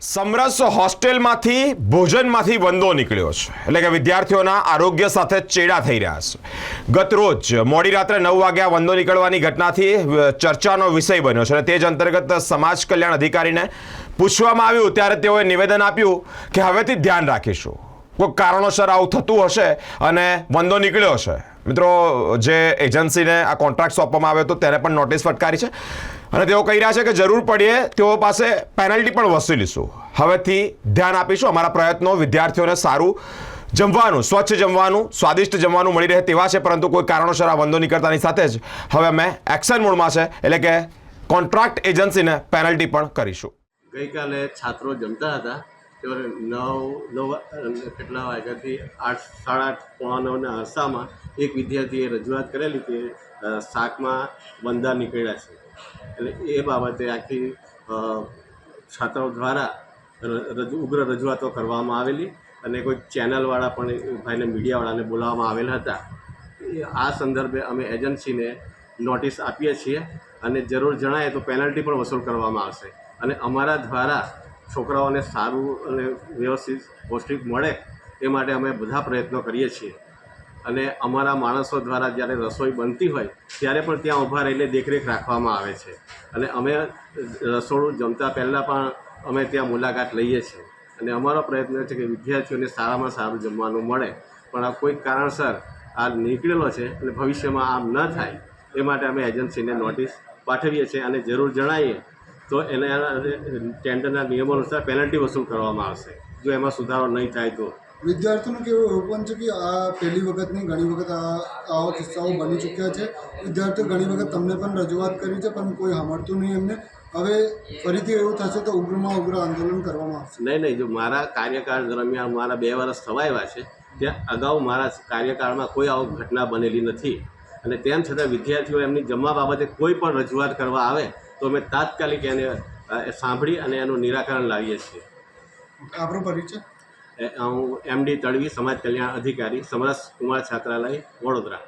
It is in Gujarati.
સમરસ હોસ્ટેલમાંથી ભોજનમાંથી વંદો નીકળ્યો છે, એટલે કે વિદ્યાર્થીઓના આરોગ્ય સાથે ચેડા થઈ રહ્યા છે. ગત રોજ મોડી રાત્રે 9 વાગ્યા વંદો નીકળવાની ઘટનાથી ચર્ચાનો વિષય બન્યો છે અને તે જ અંતર્ગત સમાજ કલ્યાણ અધિકારીને પૂછવામાં આવ્યું ત્યારે તેઓએ નિવેદન આપ્યું કે હવેથી ધ્યાન રાખીશું, કોઈ કારણોસર આવું થતું હશે અને વંદો નીકળ્યો છે. મિત્રો, જે એજન્સીને આ કોન્ટ્રાક્ટ સોંપવામાં આવ્યો હતો તેને પણ નોટિસ ફટકારી છે અને તેઓ કહી રહ્યા છે કે જરૂર પડીએ તેઓ પાસે પેનલ્ટી પણ વસૂલીશું. હવેથી ધ્યાન આપીશું, અમારા પ્રયત્નો વિદ્યાર્થીઓને સારું જમવાનું, સ્વચ્છ જમવાનું, સ્વાદિષ્ટ જમવાનું મળી રહે તેવા છે, પરંતુ કોઈ કારણોસર આ વંદો નીકળતાની સાથે જ હવે અમે એક્શન મોડમાં છે, એટલે કે કોન્ટ્રાક્ટ એજન્સીને પેનલ્ટી પણ કરીશું. ગઈકાલે છાત્રો જમતા હતા ત્યારે 9 કેટલા વાગ્યાથી 8, 8:30, પોણા 9ના અરસામાં એક વિદ્યાર્થીએ રજૂઆત કરેલી કે શાકમાં વંદા નીકળ્યા છે. એટલે એ બાબતે આખી છાત્રો દ્વારા ઉગ્ર રજૂઆતો કરવામાં આવેલી અને કોઈ ચેનલવાળા પણ ભાઈને મીડિયાવાળાને બોલાવવામાં આવેલા હતા. આ સંદર્ભે અમે એજન્સીને નોટિસ આપીએ છીએ અને જરૂર જણાય તો પેનલ્ટી પણ વસૂલ કરવામાં આવશે. અને અમારા દ્વારા છોકરાઓને સારું અને વ્યવસ્થિત પૌષ્ટિક મળે એ માટે અમે બધા પ્રયત્નો કરીએ છીએ. અને અમારા માણસો દ્વારા જ્યારે રસોઈ બનતી હોય ત્યારે પણ ત્યાં ઊભા રહીને દેખરેખ રાખવામાં આવે છે અને અમે રસોડું જમતા પહેલાં પણ અમે ત્યાં મુલાકાત લઈએ છીએ. અને અમારો પ્રયત્ન છે કે વિદ્યાર્થીઓને સારામાં સારું જમવાનું મળે, પણ આ કોઈક કારણસર આ નીકળેલો છે અને ભવિષ્યમાં આમ ન થાય એ માટે અમે એજન્સીને નોટિસ પાઠવીએ છીએ અને જરૂર જણાવીએ તો એના ટેન્ડરના નિયમો અનુસાર પેનલ્ટી વસૂલ કરવામાં આવશે જો એમાં સુધારો નહીં થાય તો. વિદ્યાર્થીઓનું કેવું એવું પણ છે કે આ પહેલી વખત નહીં, ઘણી વખત આવા કિસ્સાઓ બની ચૂક્યા છે. વિદ્યાર્થીઓ ઘણી વખત તમને પણ રજૂઆત કરી છે પણ કોઈ સાંભળતું નહીં એમને. હવે ફરીથી એવું થશે તો ઉગ્રમાં ઉગ્ર આંદોલન કરવામાં આવશે. નહીં, જો મારા કાર્યકાળ દરમિયાન મારા 2 વર્ષ થવા આવ્યા છે, ત્યાં અગાઉ મારા કાર્યકાળમાં કોઈ આવું ઘટના બનેલી નથી. અને તેમ છતાં વિદ્યાર્થીઓ એમની જમવા બાબતે કોઈ પણ રજૂઆત કરવા આવે તો અમે તાત્કાલિક એને સાંભળી અને એનું નિરાકરણ લાવીએ છીએ. આપણો પરિચય? હું MD તડવી, સમાજ કલ્યાણ અધિકારી, સમરસ કુમાર છાત્રાલય, વડોદરા.